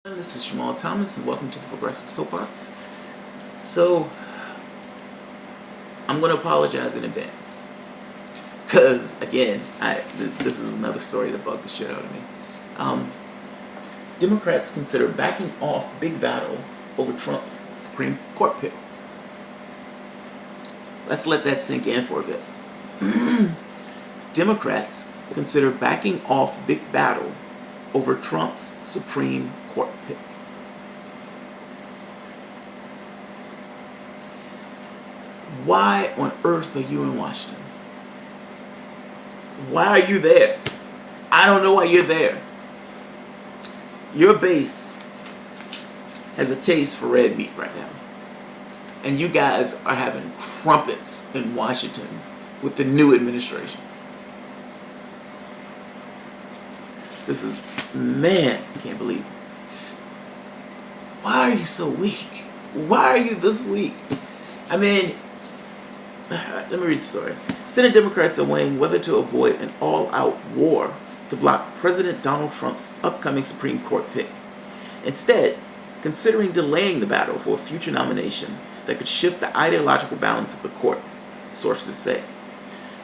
This is Jamal Thomas, and welcome to the Progressive Soapbox. So, I'm going to apologize in advance. Because, again, this is another story that bugged the shit out of me. Democrats consider backing off big battle over Trump's Supreme Court pick. Let's let that sink in for a bit. Democrats consider backing off big battle over Trump's Supreme Court pick. Why on earth are you in Washington? Why are you there? I don't know why you're there. Your base has a taste for red meat right now. And you guys are having crumpets in Washington with the new administration. This is, man, I can't believe it. Why are you so weak? Why are you this weak? I mean, let me read the story. Senate Democrats are weighing whether to avoid an all-out war to block President Donald Trump's upcoming Supreme Court pick. Instead, considering delaying the battle for a future nomination that could shift the ideological balance of the court, sources say.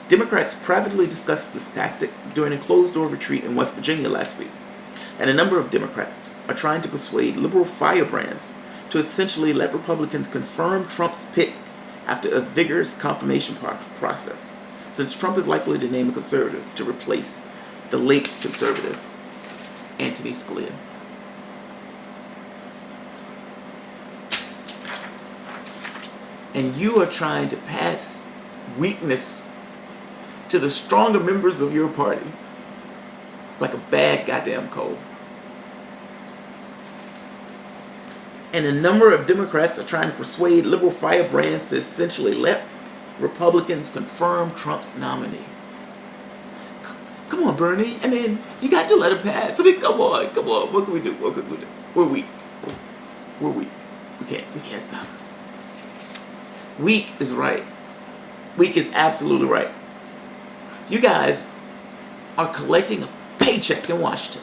Democrats privately discussed this tactic during a closed-door retreat in West Virginia last week, and a number of Democrats are trying to persuade liberal firebrands to essentially let Republicans confirm Trump's pick after a vigorous confirmation process, since Trump is likely to name a conservative to replace the late conservative Anthony Scalia. And you are trying to pass weakness to the stronger members of your party like a bad goddamn cold. And a number of Democrats are trying to persuade liberal firebrands to essentially let Republicans confirm Trump's nominee. Come on, Bernie. I mean, you got to let it pass. I mean, come on. What can we do? We're weak. We're weak. We can't stop it. Weak is right. Weak is absolutely right. You guys are collecting a paycheck in Washington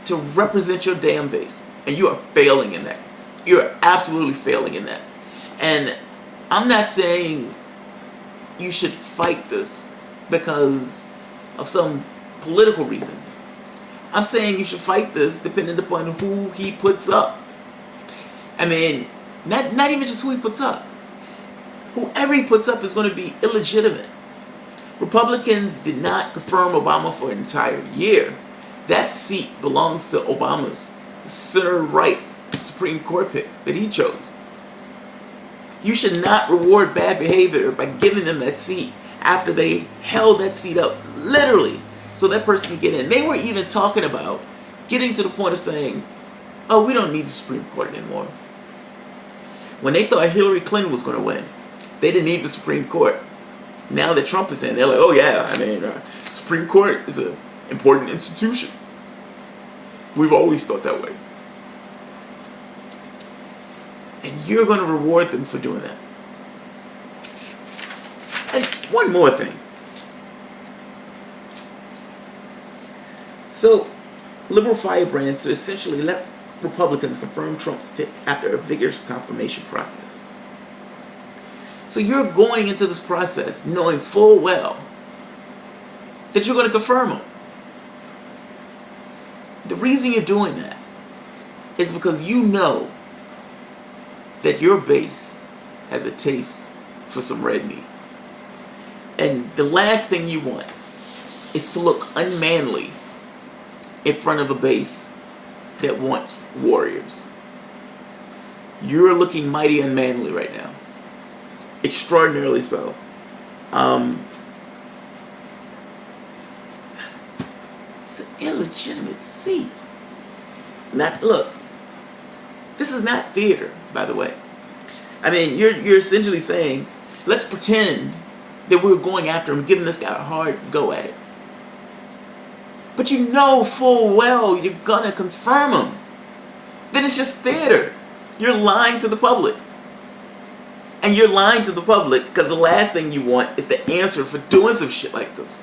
to represent your damn base. And you are failing in that. You're absolutely failing in that. And I'm not saying you should fight this because of some political reason. I'm saying you should fight this depending upon who he puts up. I mean, not even just who he puts up. Whoever he puts up is going to be illegitimate. Republicans did not confirm Obama for an entire year. That seat belongs to Obama's center-right Supreme Court pick that he chose. You should not reward bad behavior by giving them that seat after they held that seat up, literally, so that person can get in. They were even talking about getting to the point of saying, oh, we don't need the Supreme Court anymore. When they thought Hillary Clinton was going to win, they didn't need the Supreme Court. Now that Trump is in, they're like, oh yeah, I mean, Supreme Court is an important institution. We've always thought that way. And you're going to reward them for doing that. And one more thing. So, liberal firebrands to essentially let Republicans confirm Trump's pick after a vigorous confirmation process. So you're going into this process knowing full well that you're going to confirm him. The reason you're doing that is because you know that your base has a taste for some red meat. And the last thing you want is to look unmanly in front of a base that wants warriors. You're looking mighty unmanly right now. Extraordinarily so. It's an illegitimate seat. Look, this is not theater, by the way. I mean, you're essentially saying, let's pretend that we're going after him, giving this guy a hard go at it. But you know full well you're gonna confirm him. Then it's just theater. You're lying to the public. And you're lying to the public because the last thing you want is the answer for doing some shit like this.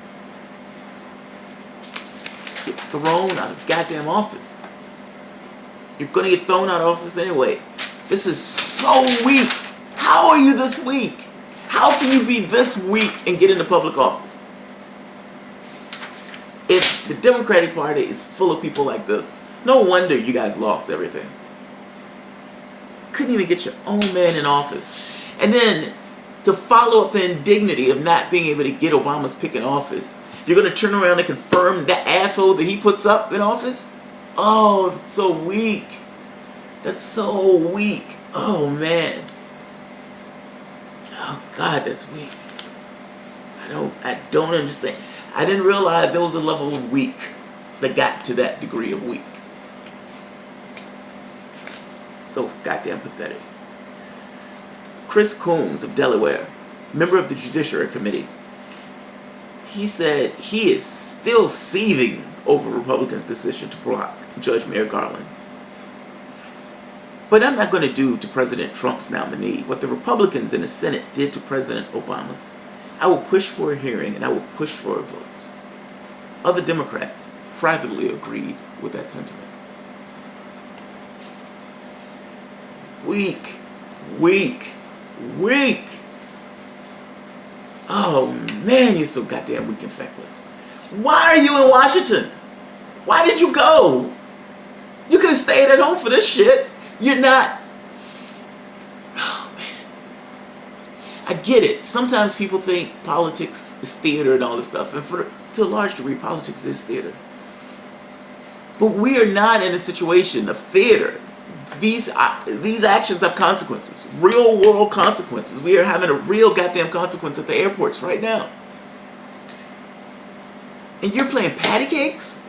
Get thrown out of goddamn office. You're going to get thrown out of office anyway. This is so weak. How are you this weak? How can you be this weak and get into public office? If the Democratic Party is full of people like this, no wonder you guys lost everything. Couldn't even get your own man in office. And then to follow up the indignity of not being able to get Obama's pick in office, you're going to turn around and confirm that asshole that he puts up in office? Oh, that's so weak. That's so weak. Oh, man. Oh, God, that's weak. I don't understand. I didn't realize there was a level of weak that got to that degree of weak. So goddamn pathetic. Chris Coons of Delaware, member of the Judiciary Committee, he said he is still seething over Republicans' decision to block Judge Merrick Garland. But I'm not going to do to President Trump's nominee what the Republicans in the Senate did to President Obama's. I will push for a hearing and I will push for a vote. Other Democrats privately agreed with that sentiment. Weak, weak, weak. Oh man, you're so goddamn weak and feckless. Why are you in Washington? Why did you go? You could have stayed at home for this shit. You're not. Oh man. I get it. Sometimes people think politics is theater and all this stuff. And to a large degree, politics is theater. But we are not in a situation of theater. These actions have consequences. Real world consequences. We are having a real goddamn consequence at the airports right now. And you're playing patty cakes?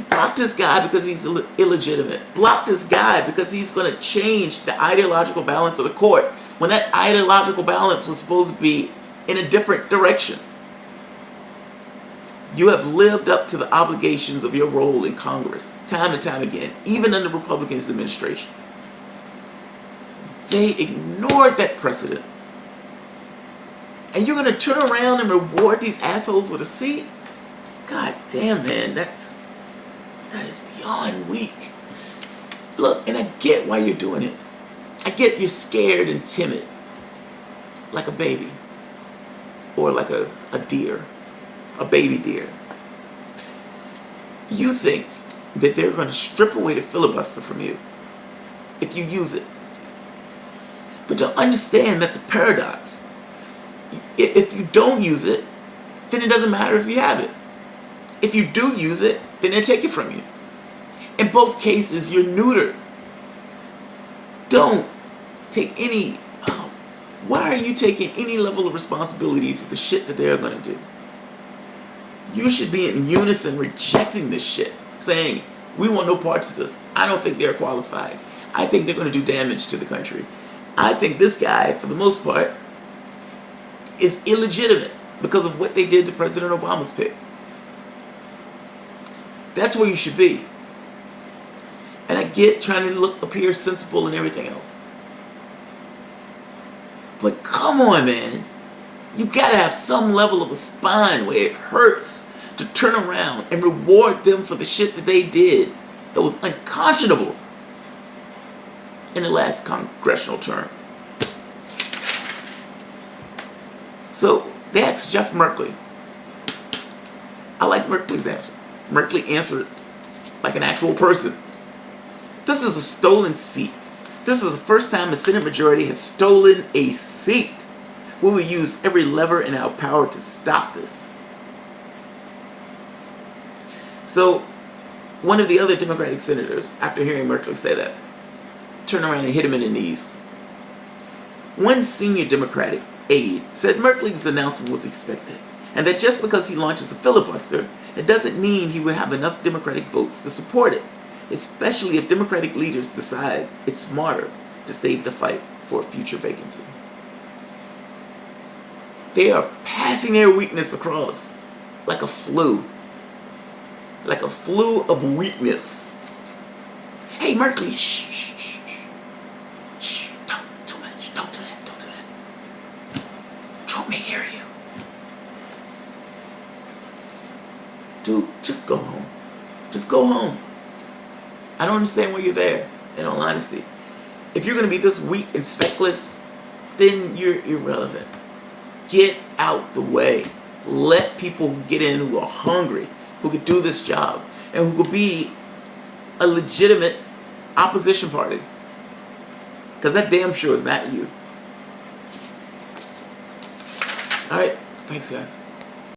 Block this guy because he's illegitimate. Block this guy because he's going to change the ideological balance of the court when that ideological balance was supposed to be in a different direction. You have lived up to the obligations of your role in Congress time and time again, even under Republican administrations. They ignored that precedent. And you're going to turn around and reward these assholes with a seat? God damn, man, that is beyond weak. Look, and I get why you're doing it. I get you're scared and timid, like a baby, or like a deer. A baby deer. You think that they're going to strip away the filibuster from you if you use it. But to understand, that's a paradox. If you don't use it, then it doesn't matter if you have it. If you do use it, then they take it from you. In both cases, you're neutered. Don't take any... why are you taking any level of responsibility for the shit that they're going to do? You should be in unison rejecting this shit, saying, we want no parts of this. I don't think they're qualified. I think they're going to do damage to the country. I think this guy, for the most part, is illegitimate because of what they did to President Obama's pick. That's where you should be. And I get trying to appear sensible and everything else. But come on, man. You gotta have some level of a spine where it hurts to turn around and reward them for the shit that they did that was unconscionable in the last congressional term. So they asked Jeff Merkley. I like Merkley's answer. Merkley answered like an actual person. This is a stolen seat. This is the first time the Senate majority has stolen a seat. We will use every lever in our power to stop this. So, one of the other Democratic senators, after hearing Merkley say that, turned around and hit him in the knees. One senior Democratic aide said Merkley's announcement was expected, and that just because he launches a filibuster, it doesn't mean he will have enough Democratic votes to support it, especially if Democratic leaders decide it's smarter to save the fight for a future vacancy. They are passing their weakness across like a flu. Like a flu of weakness. Hey, Merkley, shh, shh, shh, shh, shh, don't, too much, don't do that, don't do that. Trump may hear you. Dude, just go home. Just go home. I don't understand why you're there, in all honesty. If you're going to be this weak and feckless, then you're irrelevant. Get out the way. Let people get in who are hungry, who could do this job, and who could be a legitimate opposition party. Because that damn sure is not you. Alright, thanks guys.